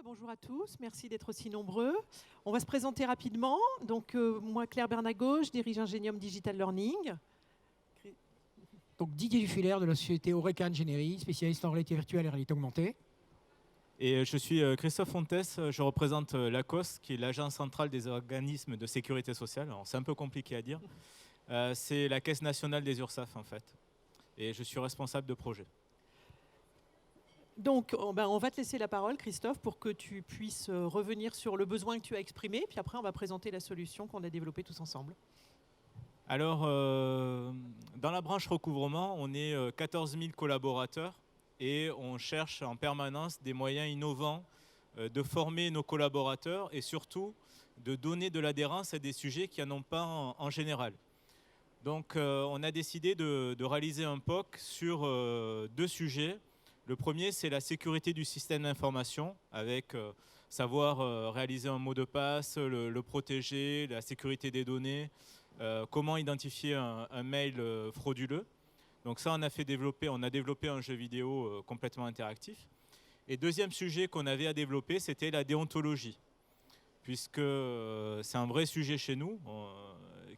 Bonjour à tous, merci d'être aussi nombreux. On va se présenter rapidement. Donc, moi, Claire Bernago, je dirige Ingenium Digital Learning. Donc Didier Dufulaire de la société Oreca Engineering, spécialiste en réalité virtuelle et réalité augmentée. Et je suis Christophe Fontès, je représente l'ACOS, qui est l'Agence centrale des organismes de sécurité sociale. Alors, c'est un peu compliqué à dire. C'est la Caisse nationale des URSSAF, en fait. Et je suis responsable de projet. Donc, on va te laisser la parole, Christophe, pour que tu puisses revenir sur le besoin que tu as exprimé. Puis après, on va présenter la solution qu'on a développée tous ensemble. Alors, dans la branche recouvrement, on est 14 000 collaborateurs et on cherche en permanence des moyens innovants de former nos collaborateurs et surtout de donner de l'adhérence à des sujets qui n'en ont pas en général. Donc, on a décidé de réaliser un POC sur deux sujets. Le premier, c'est la sécurité du système d'information, avec savoir réaliser un mot de passe, le protéger, la sécurité des données, comment identifier un mail frauduleux. Donc ça, on a développé un jeu vidéo complètement interactif. Et deuxième sujet qu'on avait à développer, c'était la déontologie, puisque c'est un vrai sujet chez nous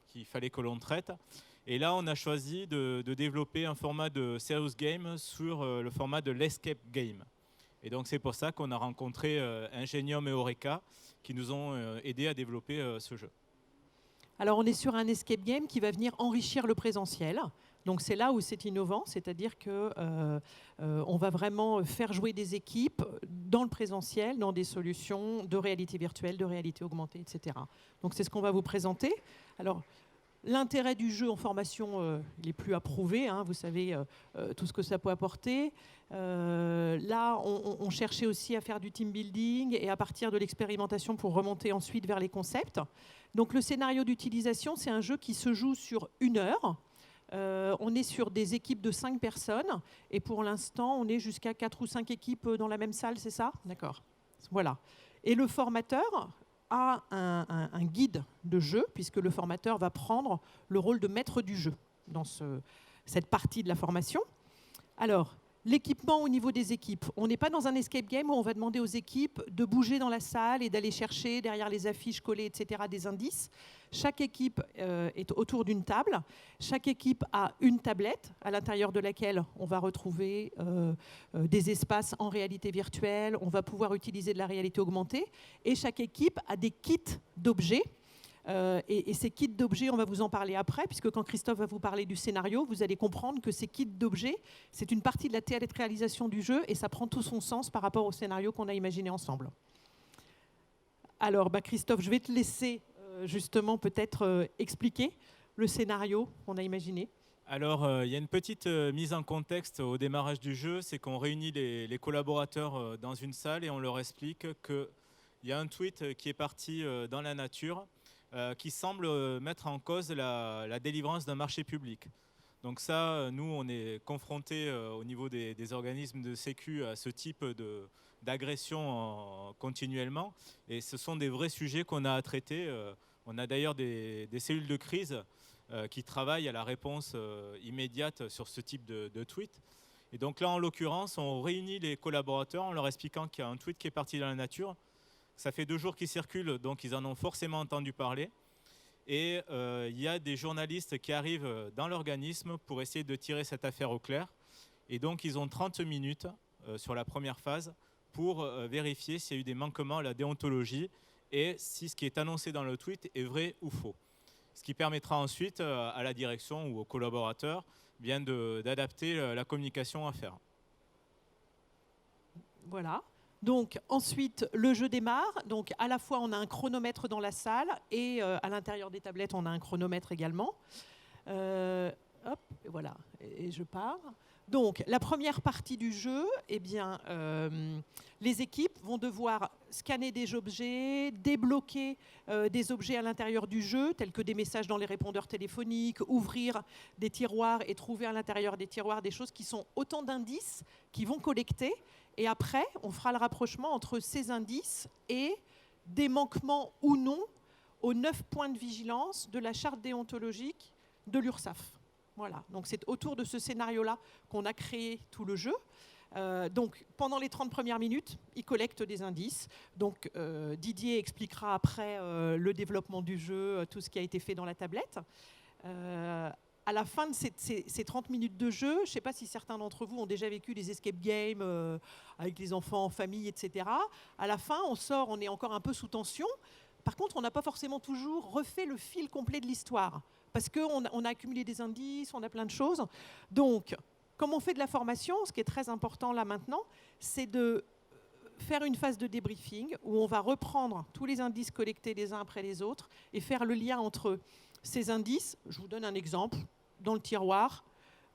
qu'il fallait que l'on traite. Et là, on a choisi de développer un format de serious game sur le format de l'escape game. Et donc, c'est pour ça qu'on a rencontré Ingenium et Oreca qui nous ont aidés à développer ce jeu. Alors, on est sur un escape game qui va venir enrichir le présentiel. Donc, c'est là où c'est innovant, c'est-à-dire qu'on va vraiment faire jouer des équipes dans le présentiel, dans des solutions de réalité virtuelle, de réalité augmentée, etc. Donc, c'est ce qu'on va vous présenter. Alors, l'intérêt du jeu en formation, il est plus approuvé, hein, vous savez tout ce que ça peut apporter. Là, on cherchait aussi à faire du team building et à partir de l'expérimentation pour remonter ensuite vers les concepts. Donc le scénario d'utilisation, c'est un jeu qui se joue sur 1 heure. On est sur des équipes de 5 personnes et pour l'instant, on est jusqu'à 4 ou 5 équipes dans la même salle, c'est ça? D'accord. Voilà. Et le formateur a un guide de jeu, puisque le formateur va prendre le rôle de maître du jeu dans cette partie de la formation. Alors, l'équipement au niveau des équipes. On n'est pas dans un escape game où on va demander aux équipes de bouger dans la salle et d'aller chercher derrière les affiches collées, etc., des indices. Chaque équipe est autour d'une table. Chaque équipe a une tablette à l'intérieur de laquelle on va retrouver des espaces en réalité virtuelle. On va pouvoir utiliser de la réalité augmentée. Et chaque équipe a des kits d'objets. Et ces kits d'objets, on va vous en parler après, puisque quand Christophe va vous parler du scénario, vous allez comprendre que ces kits d'objets, c'est une partie de la théâtralisation du jeu et ça prend tout son sens par rapport au scénario qu'on a imaginé ensemble. Alors, Christophe, je vais te laisser justement peut-être expliquer le scénario qu'on a imaginé. Alors, il y a une petite mise en contexte au démarrage du jeu, c'est qu'on réunit les collaborateurs dans une salle et on leur explique qu'il y a un tweet qui est parti dans la nature qui semble mettre en cause la délivrance d'un marché public. Donc ça, nous, on est confrontés au niveau des organismes de sécu à ce type d'agression continuellement. Et ce sont des vrais sujets qu'on a à traiter. On a d'ailleurs des cellules de crise qui travaillent à la réponse immédiate sur ce type de tweet. Et donc là, en l'occurrence, on réunit les collaborateurs en leur expliquant qu'il y a un tweet qui est parti dans la nature. Ça fait 2 jours qu'ils circulent, donc ils en ont forcément entendu parler. Et il y a des journalistes qui arrivent dans l'organisme pour essayer de tirer cette affaire au clair. Et donc ils ont 30 minutes sur la première phase pour vérifier s'il y a eu des manquements à la déontologie et si ce qui est annoncé dans le tweet est vrai ou faux. Ce qui permettra ensuite à la direction ou aux collaborateurs bien d'adapter la communication à faire. Voilà. Donc ensuite, le jeu démarre. Donc à la fois, on a un chronomètre dans la salle et à l'intérieur des tablettes, on a un chronomètre également. Hop, voilà, et je pars. Donc la première partie du jeu, eh bien, les équipes vont devoir scanner des objets, débloquer des objets à l'intérieur du jeu, tels que des messages dans les répondeurs téléphoniques, ouvrir des tiroirs et trouver à l'intérieur des tiroirs des choses qui sont autant d'indices qu'ils vont collecter. Et après, on fera le rapprochement entre ces indices et des manquements ou non aux 9 points de vigilance de la charte déontologique de l'URSSAF. Voilà, donc c'est autour de ce scénario-là qu'on a créé tout le jeu. Donc, pendant les 30 premières minutes, ils collectent des indices. Donc, Didier expliquera après le développement du jeu, tout ce qui a été fait dans la tablette. À la fin de ces 30 minutes de jeu, je ne sais pas si certains d'entre vous ont déjà vécu des escape games avec les enfants en famille, etc. À la fin, on sort, on est encore un peu sous tension. Par contre, on n'a pas forcément toujours refait le fil complet de l'histoire. Parce qu'on a accumulé des indices, on a plein de choses. Donc, comme on fait de la formation, ce qui est très important là maintenant, c'est de faire une phase de débriefing où on va reprendre tous les indices collectés les uns après les autres et faire le lien entre eux. Ces indices, je vous donne un exemple. Dans le tiroir,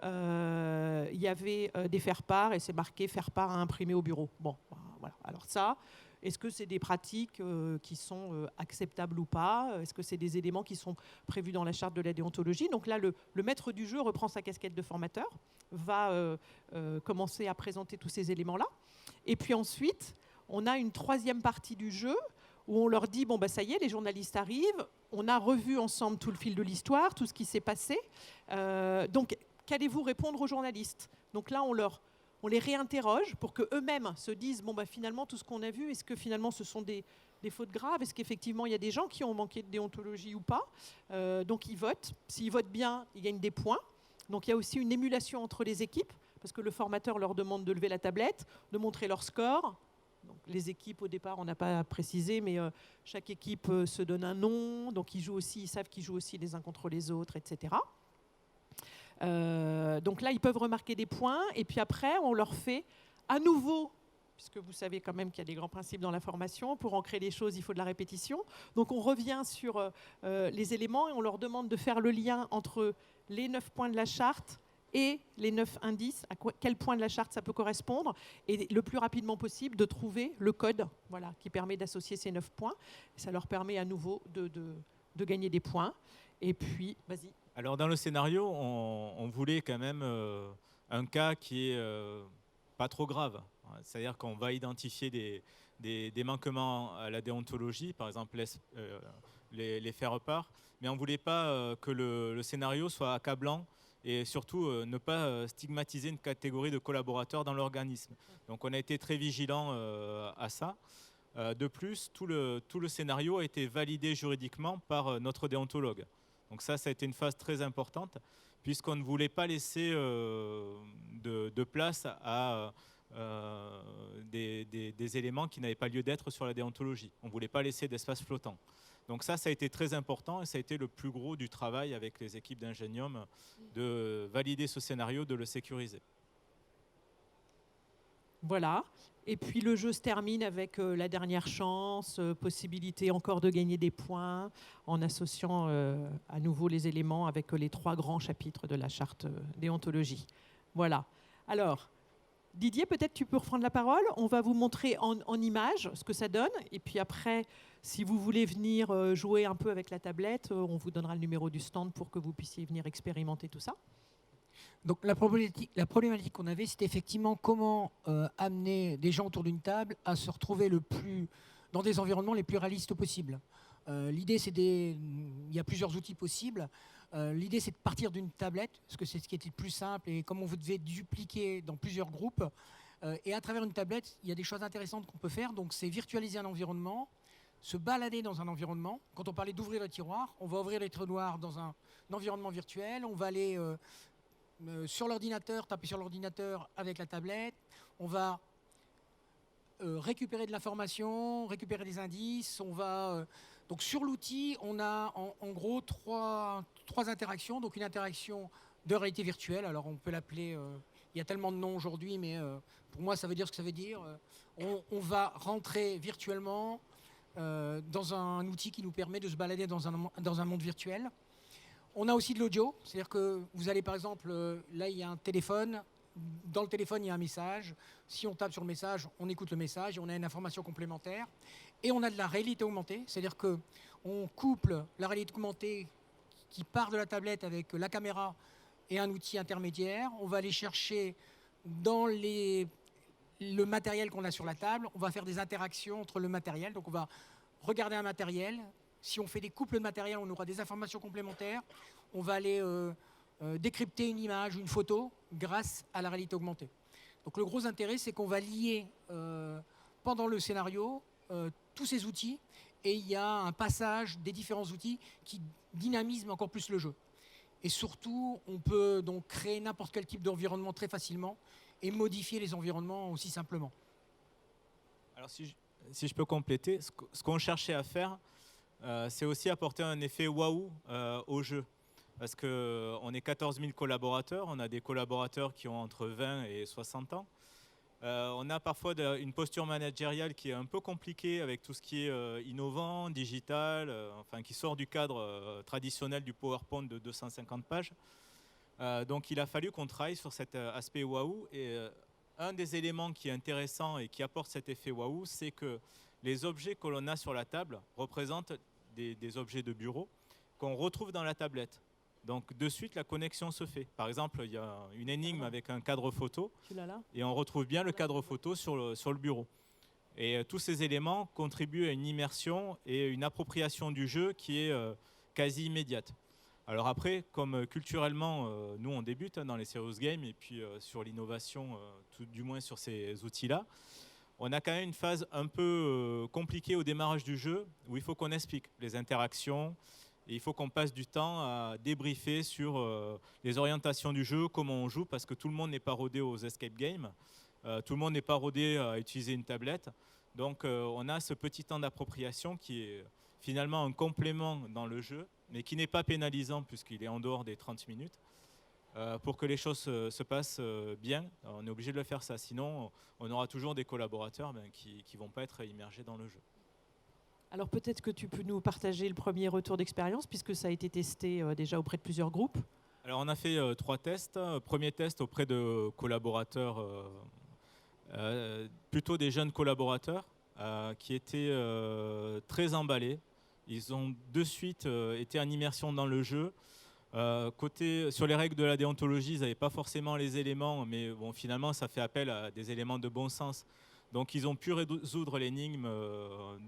il y avait des faire-part et c'est marqué faire-part à imprimer au bureau. Bon, voilà. Alors ça, est-ce que c'est des pratiques qui sont acceptables ou pas? Est-ce que c'est des éléments qui sont prévus dans la charte de la déontologie? Donc là, le maître du jeu reprend sa casquette de formateur, va commencer à présenter tous ces éléments-là. Et puis ensuite, on a une troisième partie du jeu où on leur dit, bon, bah, ça y est, les journalistes arrivent, on a revu ensemble tout le fil de l'histoire, tout ce qui s'est passé. Donc, qu'allez-vous répondre aux journalistes? Donc là, on les réinterroge pour qu'eux-mêmes se disent, bon, bah, finalement, tout ce qu'on a vu, est-ce que finalement ce sont des fautes graves? Est-ce qu'effectivement, il y a des gens qui ont manqué de déontologie ou pas? Donc, ils votent. S'ils votent bien, ils gagnent des points. Donc, il y a aussi une émulation entre les équipes, parce que le formateur leur demande de lever la tablette, de montrer leur score. Donc, les équipes, au départ, on n'a pas précisé, mais chaque équipe se donne un nom. Donc, ils savent qu'ils jouent aussi les uns contre les autres, etc. Donc là, ils peuvent remarquer des points. Et puis après, on leur fait à nouveau, puisque vous savez quand même qu'il y a des grands principes dans la formation, pour ancrer les choses, il faut de la répétition. Donc, on revient sur les éléments et on leur demande de faire le lien entre les 9 points de la charte et les 9 indices, à quel point de la charte ça peut correspondre, et le plus rapidement possible de trouver le code, voilà, qui permet d'associer ces 9 points. Ça leur permet à nouveau de gagner des points. Et puis, vas-y. Alors dans le scénario, on voulait quand même un cas qui est pas trop grave. C'est-à-dire qu'on va identifier des manquements à la déontologie, par exemple les faire-part, mais on ne voulait pas que le scénario soit accablant et surtout ne pas stigmatiser une catégorie de collaborateurs dans l'organisme. Donc on a été très vigilant à ça. De plus, tout le scénario a été validé juridiquement par notre déontologue. Donc ça a été une phase très importante, puisqu'on ne voulait pas laisser de place à des éléments qui n'avaient pas lieu d'être sur la déontologie. On ne voulait pas laisser d'espace flottant. Donc ça a été très important et ça a été le plus gros du travail avec les équipes d'Ingenium de valider ce scénario, de le sécuriser. Voilà. Et puis le jeu se termine avec la dernière chance, possibilité encore de gagner des points en associant à nouveau les éléments avec les 3 grands chapitres de la charte déontologie. Voilà. Alors, Didier, peut-être tu peux reprendre la parole. On va vous montrer en images ce que ça donne. Et puis après, si vous voulez venir jouer un peu avec la tablette, on vous donnera le numéro du stand pour que vous puissiez venir expérimenter tout ça. Donc la problématique qu'on avait, c'était effectivement comment amener des gens autour d'une table à se retrouver dans des environnements les plus réalistes possibles. L'idée, il y a plusieurs outils possibles. L'idée, c'est de partir d'une tablette, parce que c'est ce qui était le plus simple, et comme on vous devait dupliquer dans plusieurs groupes, et à travers une tablette, il y a des choses intéressantes qu'on peut faire. Donc c'est virtualiser un environnement, se balader dans un environnement. Quand on parlait d'ouvrir le tiroir, on va ouvrir les tiroirs dans un environnement virtuel, on va aller sur l'ordinateur, taper sur l'ordinateur avec la tablette, on va récupérer de l'information, récupérer des indices, donc sur l'outil, on a en gros trois interactions. Donc une interaction de réalité virtuelle, alors on peut l'appeler, il y a tellement de noms aujourd'hui, mais pour moi ça veut dire ce que ça veut dire. On va rentrer virtuellement dans un outil qui nous permet de se balader dans un monde virtuel. On a aussi de l'audio, c'est-à-dire que vous allez par exemple, là il y a un téléphone, dans le téléphone il y a un message, si on tape sur le message, on écoute le message et on a une information complémentaire. Et on a de la réalité augmentée, c'est-à-dire qu'on couple la réalité augmentée qui part de la tablette avec la caméra et un outil intermédiaire. On va aller chercher dans le matériel qu'on a sur la table, on va faire des interactions entre le matériel, donc on va regarder un matériel. Si on fait des couples de matériel, on aura des informations complémentaires. On va aller décrypter une image, une photo, grâce à la réalité augmentée. Donc le gros intérêt, c'est qu'on va lier pendant le scénario tous ces outils, et il y a un passage des différents outils qui dynamisme encore plus le jeu. Et surtout, on peut donc créer n'importe quel type d'environnement très facilement et modifier les environnements aussi simplement. Alors si je peux compléter, ce qu'on cherchait à faire, c'est aussi apporter un effet waouh au jeu. Parce qu'on est 14 000 collaborateurs, on a des collaborateurs qui ont entre 20 et 60 ans. On a parfois une posture managériale qui est un peu compliquée avec tout ce qui est innovant, digital, enfin qui sort du cadre traditionnel du PowerPoint de 250 pages. Donc il a fallu qu'on travaille sur cet aspect waouh. Et un des éléments qui est intéressant et qui apporte cet effet waouh, c'est que les objets que l'on a sur la table représentent des objets de bureau qu'on retrouve dans la tablette. Donc de suite, la connexion se fait. Par exemple, il y a une énigme avec un cadre photo et on retrouve bien le cadre photo sur le bureau. Et tous ces éléments contribuent à une immersion et une appropriation du jeu qui est quasi immédiate. Alors après, comme culturellement, nous on débute dans les serious games et puis sur l'innovation, tout du moins sur ces outils-là, on a quand même une phase un peu compliquée au démarrage du jeu où il faut qu'on explique les interactions. Et il faut qu'on passe du temps à débriefer sur les orientations du jeu, comment on joue, parce que tout le monde n'est pas rodé aux escape games, tout le monde n'est pas rodé à utiliser une tablette. Donc on a ce petit temps d'appropriation qui est finalement un complément dans le jeu, mais qui n'est pas pénalisant puisqu'il est en dehors des 30 minutes. Pour que les choses se passent bien, on est obligé de le faire ça. Sinon, on aura toujours des collaborateurs qui ne vont pas être immergés dans le jeu. Alors peut-être que tu peux nous partager le premier retour d'expérience, puisque ça a été testé déjà auprès de plusieurs groupes. Alors on a fait 3 tests. Premier test auprès de collaborateurs, plutôt des jeunes collaborateurs, qui étaient très emballés. Ils ont de suite été en immersion dans le jeu. Sur les règles de la déontologie, ils n'avaient pas forcément les éléments, mais bon, finalement ça fait appel à des éléments de bon sens. Donc ils ont pu résoudre l'énigme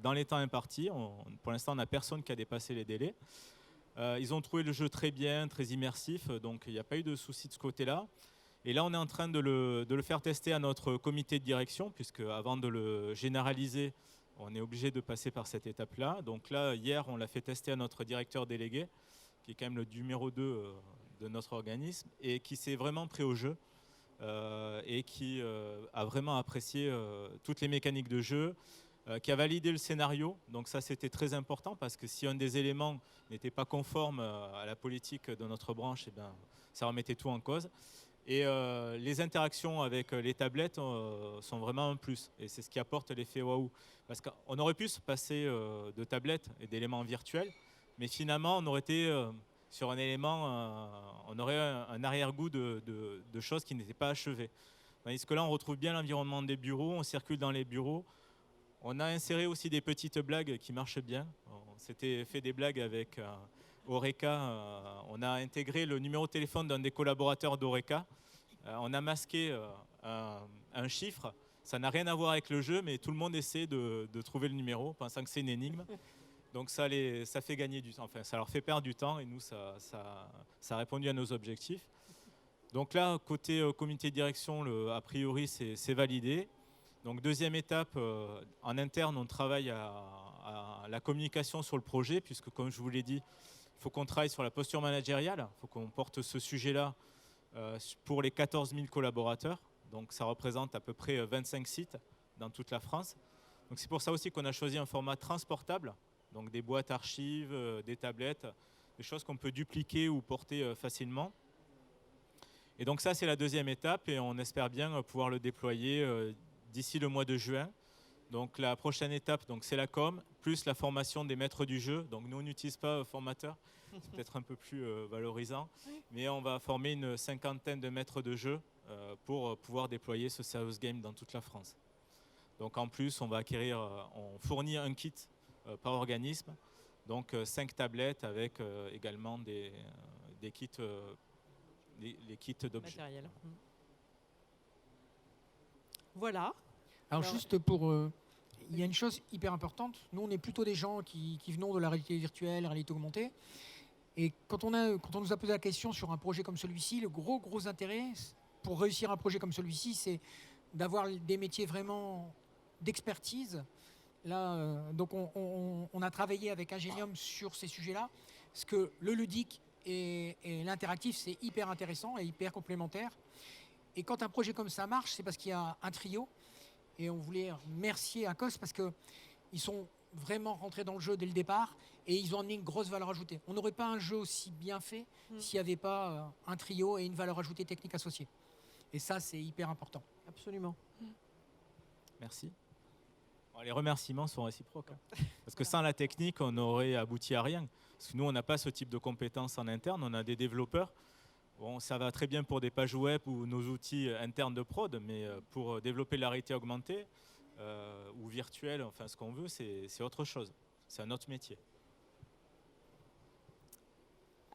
dans les temps impartis. Pour l'instant, on n'a personne qui a dépassé les délais. Ils ont trouvé le jeu très bien, très immersif, donc il n'y a pas eu de souci de ce côté-là. Et là, on est en train de le faire tester à notre comité de direction, puisque avant de le généraliser, on est obligé de passer par cette étape-là. Donc là, hier, on l'a fait tester à notre directeur délégué, qui est quand même le numéro 2 de notre organisme, et qui s'est vraiment pris au jeu. Et qui a vraiment apprécié toutes les mécaniques de jeu, qui a validé le scénario. Donc ça, c'était très important parce que si un des éléments n'était pas conforme à la politique de notre branche, eh bien, ça remettait tout en cause. Et les interactions avec les tablettes sont vraiment un plus. Et c'est ce qui apporte l'effet waouh. Parce qu'on aurait pu se passer de tablettes et d'éléments virtuels, mais finalement, on aurait été... sur un élément, on aurait un arrière-goût de choses qui n'étaient pas achevées. Tandis que là, on retrouve bien l'environnement des bureaux, on circule dans les bureaux. On a inséré aussi des petites blagues qui marchent bien. On s'était fait des blagues avec Oreca. On a intégré le numéro de téléphone d'un des collaborateurs d'Oreca. On a masqué un chiffre. Ça n'a rien à voir avec le jeu, mais tout le monde essaie de trouver le numéro, pensant que c'est une énigme. Donc ça fait gagner du temps, enfin ça leur fait perdre du temps et nous ça a répondu à nos objectifs. Donc là, côté comité de direction, a priori c'est validé. Donc deuxième étape, en interne on travaille à la communication sur le projet, puisque comme je vous l'ai dit, il faut qu'on travaille sur la posture managériale, il faut qu'on porte ce sujet-là pour les 14 000 collaborateurs. Donc ça représente à peu près 25 sites dans toute la France. Donc c'est pour ça aussi qu'on a choisi un format transportable. Donc des boîtes archives, des tablettes, des choses qu'on peut dupliquer ou porter facilement. Et donc ça, c'est la deuxième étape et on espère bien pouvoir le déployer d'ici le mois de juin. Donc la prochaine étape, c'est la com, plus la formation des maîtres du jeu. Donc nous, on n'utilise pas formateur, c'est peut-être un peu plus valorisant, mais on va former une 50aine de maîtres de jeu pour pouvoir déployer ce serious game dans toute la France. Donc en plus, on fournit un kit par organisme, donc 5 tablettes avec également des kits, les kits d'objets. Matériel. Voilà. Alors juste pour... il y a une chose hyper importante. Nous, on est plutôt des gens qui venons de la réalité virtuelle, la réalité augmentée. Et quand on nous a posé la question sur un projet comme celui-ci, le gros intérêt pour réussir un projet comme celui-ci, c'est d'avoir des métiers vraiment d'expertise. Là, donc on a travaillé avec Ingenium sur ces sujets-là, parce que le ludique et l'interactif, c'est hyper intéressant et hyper complémentaire. Et quand un projet comme ça marche, c'est parce qu'il y a un trio. Et on voulait remercier Akos parce qu'ils sont vraiment rentrés dans le jeu dès le départ et ils ont amené une grosse valeur ajoutée. On n'aurait pas un jeu aussi bien fait s'il n'y avait pas un trio et une valeur ajoutée technique associée. Et ça, c'est hyper important. Absolument. Merci. Bon, les remerciements sont réciproques. Parce que sans la technique, on n'aurait abouti à rien. Parce que nous, on n'a pas ce type de compétences en interne. On a des développeurs. Bon, ça va très bien pour des pages web ou nos outils internes de prod, mais pour développer la réalité augmentée ou virtuelle, enfin ce qu'on veut, c'est autre chose. C'est un autre métier.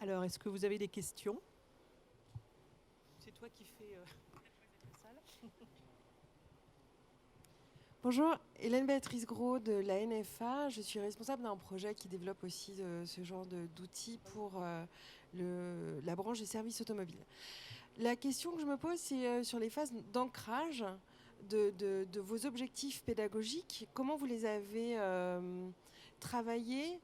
Alors, est-ce que vous avez des questions? C'est toi qui fais la salle. Bonjour, Hélène Béatrice Gros de la NFA. Je suis responsable d'un projet qui développe aussi ce genre d'outils pour la branche des services automobiles. La question que je me pose, c'est sur les phases d'ancrage de vos objectifs pédagogiques. Comment vous les avez travaillés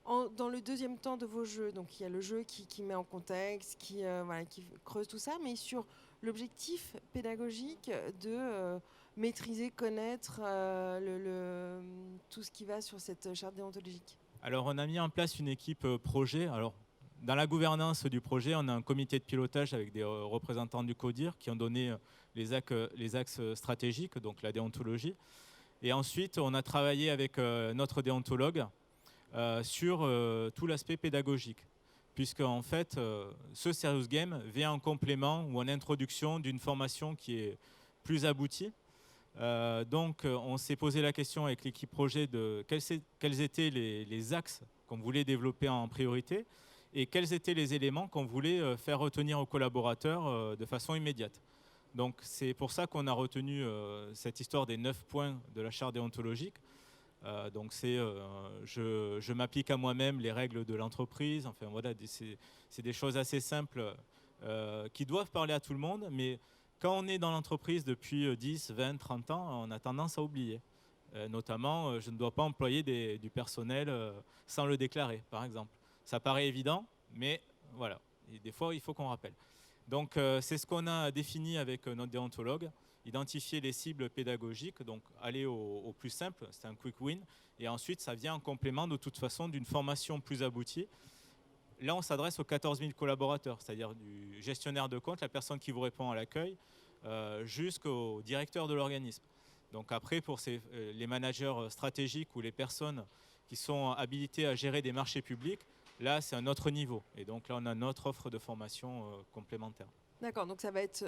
dans le deuxième temps de vos jeux? Donc il y a le jeu qui met en contexte, qui creuse tout ça, mais sur l'objectif pédagogique de maîtriser, connaître tout ce qui va sur cette charte déontologique. Alors on a mis en place une équipe projet. Alors, dans la gouvernance du projet, on a un comité de pilotage avec des représentants du CODIR qui ont donné les axes stratégiques, donc la déontologie. Et ensuite, on a travaillé avec notre déontologue sur tout l'aspect pédagogique. Puisque en fait, ce Serious Game vient en complément ou en introduction d'une formation qui est plus aboutie. Donc on s'est posé la question avec l'équipe projet de quels étaient les axes qu'on voulait développer en priorité et quels étaient les éléments qu'on voulait faire retenir aux collaborateurs de façon immédiate. Donc c'est pour ça qu'on a retenu cette histoire des 9 points de la charte déontologique. Donc c'est je m'applique à moi-même les règles de l'entreprise. Enfin voilà, c'est des choses assez simples qui doivent parler à tout le monde, mais quand on est dans l'entreprise depuis 10, 20, 30 ans, on a tendance à oublier. Notamment, je ne dois pas employer du personnel sans le déclarer, par exemple. Ça paraît évident, mais voilà, et des fois, il faut qu'on rappelle. Donc, c'est ce qu'on a défini avec notre déontologue, identifier les cibles pédagogiques, donc aller au plus simple, c'est un quick win, et ensuite, ça vient en complément de toute façon d'une formation plus aboutie. Là, on s'adresse aux 14 000 collaborateurs, c'est-à-dire du gestionnaire de compte, la personne qui vous répond à l'accueil, jusqu'au directeur de l'organisme. Donc après, pour les managers stratégiques ou les personnes qui sont habilitées à gérer des marchés publics, là, c'est un autre niveau. Et donc là, on a notre offre de formation complémentaire. D'accord, donc ça va être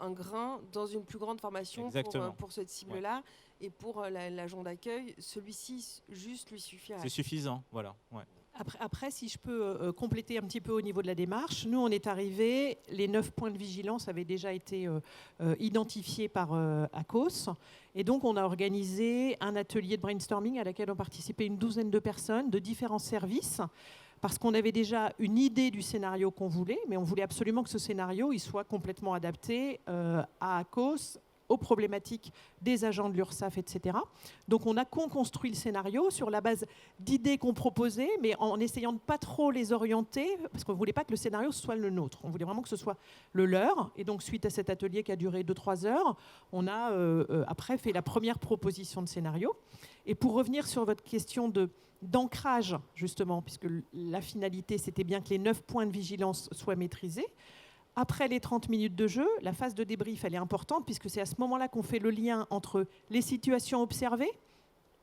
un grain dans une plus grande formation pour cette cible-là. Ouais. Et pour l'agent d'accueil, celui-ci juste lui suffira. C'est suffisant, voilà. Ouais. Après, si je peux compléter un petit peu au niveau de la démarche, nous, on est arrivés, les 9 points de vigilance avaient déjà été identifiés par ACOS. Et donc, on a organisé un atelier de brainstorming à laquelle ont participé une douzaine de personnes de différents services, parce qu'on avait déjà une idée du scénario qu'on voulait, mais on voulait absolument que ce scénario il soit complètement adapté à ACOS, aux problématiques des agents de l'URSSAF, etc. Donc on a construit le scénario sur la base d'idées qu'on proposait, mais en essayant de pas trop les orienter, parce qu'on ne voulait pas que le scénario soit le nôtre. On voulait vraiment que ce soit le leur. Et donc suite à cet atelier qui a duré 2-3 heures, on a après fait la première proposition de scénario. Et pour revenir sur votre question d'ancrage, justement, puisque la finalité, c'était bien que les 9 points de vigilance soient maîtrisés. Après les 30 minutes de jeu, la phase de débrief, elle est importante puisque c'est à ce moment-là qu'on fait le lien entre les situations observées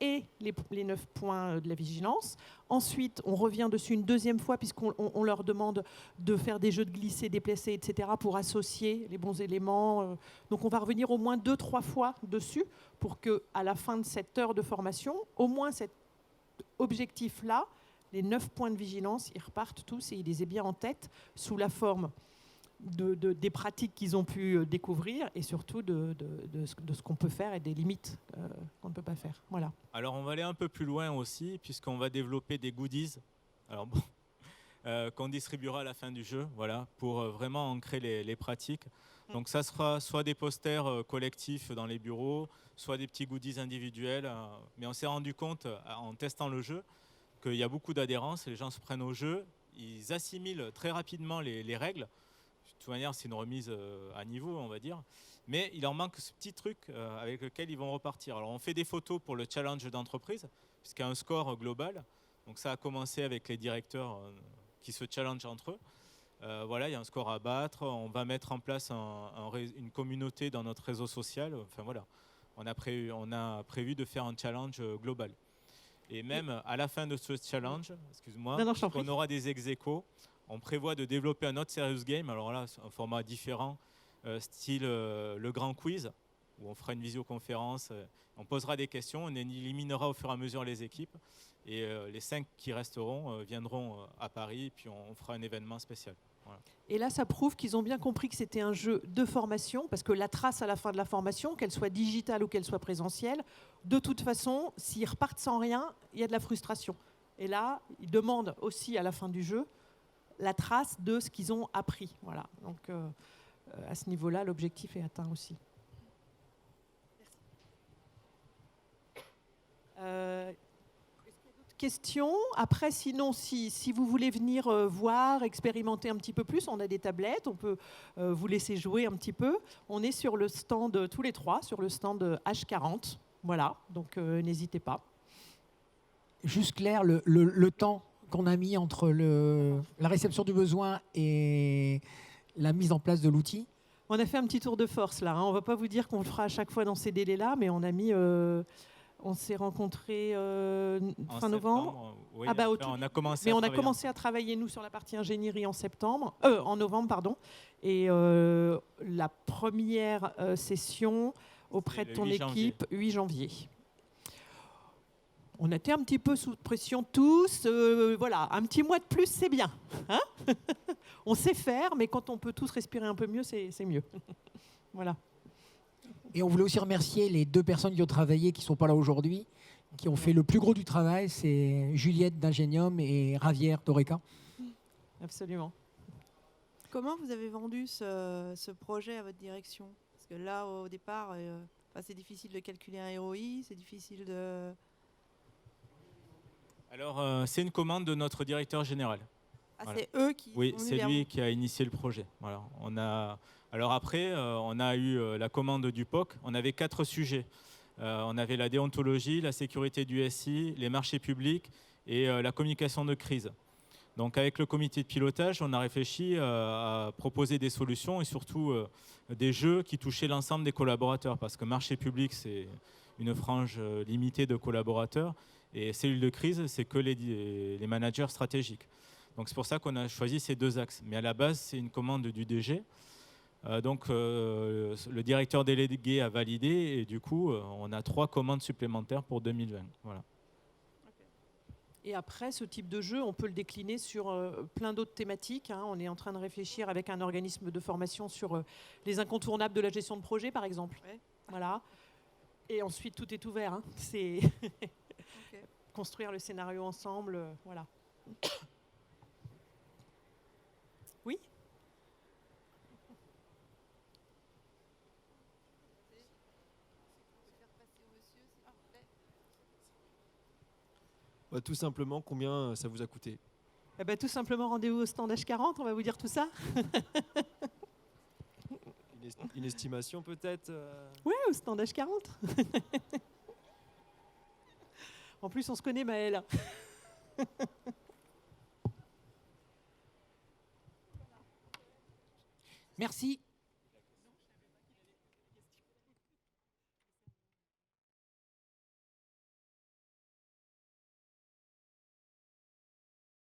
et les 9 points de la vigilance. Ensuite, on revient dessus une deuxième fois puisqu'on leur demande de faire des jeux de glisser, déplacer, etc. pour associer les bons éléments. Donc on va revenir au moins 2-3 fois dessus pour qu'à la fin de cette heure de formation, au moins cet objectif-là, les 9 points de vigilance, ils repartent tous et ils les aient bien en tête sous la forme des pratiques qu'ils ont pu découvrir et surtout de ce qu'on peut faire et des limites qu'on ne peut pas faire. Voilà. Alors on va aller un peu plus loin aussi puisqu'on va développer des goodies. Alors bon, qu'on distribuera à la fin du jeu, voilà, pour vraiment ancrer les pratiques. Donc ça sera soit des posters collectifs dans les bureaux, soit des petits goodies individuels. Mais on s'est rendu compte en testant le jeu qu'il y a beaucoup d'adhérence, les gens se prennent au jeu, ils assimilent très rapidement les règles. De toute manière, c'est une remise à niveau, on va dire. Mais il leur manque ce petit truc avec lequel ils vont repartir. Alors on fait des photos pour le challenge d'entreprise, puisqu'il y a un score global. Donc ça a commencé avec les directeurs qui se challengent entre eux. Voilà, il y a un score à battre. On va mettre en place une communauté dans notre réseau social. Enfin voilà, on a prévu de faire un challenge global. Et même à la fin de ce challenge, excuse-moi, on aura des ex-aequo. On prévoit de développer un autre serious game. Alors là, c'est un format différent, style le grand quiz, où on fera une visioconférence. On posera des questions, on éliminera au fur et à mesure les équipes. Et les 5 qui resteront viendront à Paris, et puis on fera un événement spécial. Voilà. Et là, ça prouve qu'ils ont bien compris que c'était un jeu de formation, parce que la trace à la fin de la formation, qu'elle soit digitale ou qu'elle soit présentielle, de toute façon, s'ils repartent sans rien, il y a de la frustration. Et là, ils demandent aussi à la fin du jeu la trace de ce qu'ils ont appris. Voilà. Donc, à ce niveau-là, l'objectif est atteint aussi. Questions. Après, sinon, si vous voulez venir voir, expérimenter un petit peu plus, on a des tablettes, on peut vous laisser jouer un petit peu. On est sur le stand, tous les trois, sur le stand H40. Voilà, donc n'hésitez pas. Juste Claire, le temps qu'on a mis entre la réception du besoin et la mise en place de l'outil. On a fait un petit tour de force là. Hein. On ne va pas vous dire qu'on le fera à chaque fois dans ces délais-là, mais on a mis... on s'est rencontrés fin novembre. Oui, ah bah, on a commencé mais on a commencé à travailler, nous, sur la partie ingénierie en novembre, pardon. Et la première session auprès de ton équipe, 8 janvier. On était un petit peu sous pression tous. Voilà, un petit mois de plus, c'est bien. Hein. On sait faire, mais quand on peut tous respirer un peu mieux, c'est mieux. Voilà. Et on voulait aussi remercier les 2 personnes qui ont travaillé, qui ne sont pas là aujourd'hui, qui ont fait le plus gros du travail. C'est Juliette d'Ingenium et Ravière d'Oreca. Absolument. Comment vous avez vendu ce projet à votre direction? Parce que là, au départ, c'est difficile de calculer un ROI, c'est difficile de... Alors, c'est une commande de notre directeur général. Ah, voilà. c'est eux qui... Oui, c'est lui qui a initié le projet. Voilà. Alors après, on a eu la commande du POC. On avait 4 sujets. On avait la déontologie, la sécurité du SI, les marchés publics et la communication de crise. Donc avec le comité de pilotage, on a réfléchi à proposer des solutions et surtout des jeux qui touchaient l'ensemble des collaborateurs. Parce que marché public, c'est une frange limitée de collaborateurs. Et cellule de crise, c'est que les managers stratégiques. Donc c'est pour ça qu'on a choisi ces 2 axes. Mais à la base, c'est une commande du DG. Donc le directeur délégué a validé et du coup on a 3 commandes supplémentaires pour 2020. Voilà. Et après, ce type de jeu, on peut le décliner sur plein d'autres thématiques. Hein. On est en train de réfléchir avec un organisme de formation sur les incontournables de la gestion de projet, par exemple. Ouais. Voilà. Et ensuite, tout est ouvert. Hein. C'est construire le scénario ensemble. Voilà. Oui ? Tout simplement, combien ça vous a coûté? Tout simplement, rendez-vous au stand H40, on va vous dire tout ça. Une estimation peut-être Oui, au stand H40. En plus, on se connaît, Maëlle. Merci.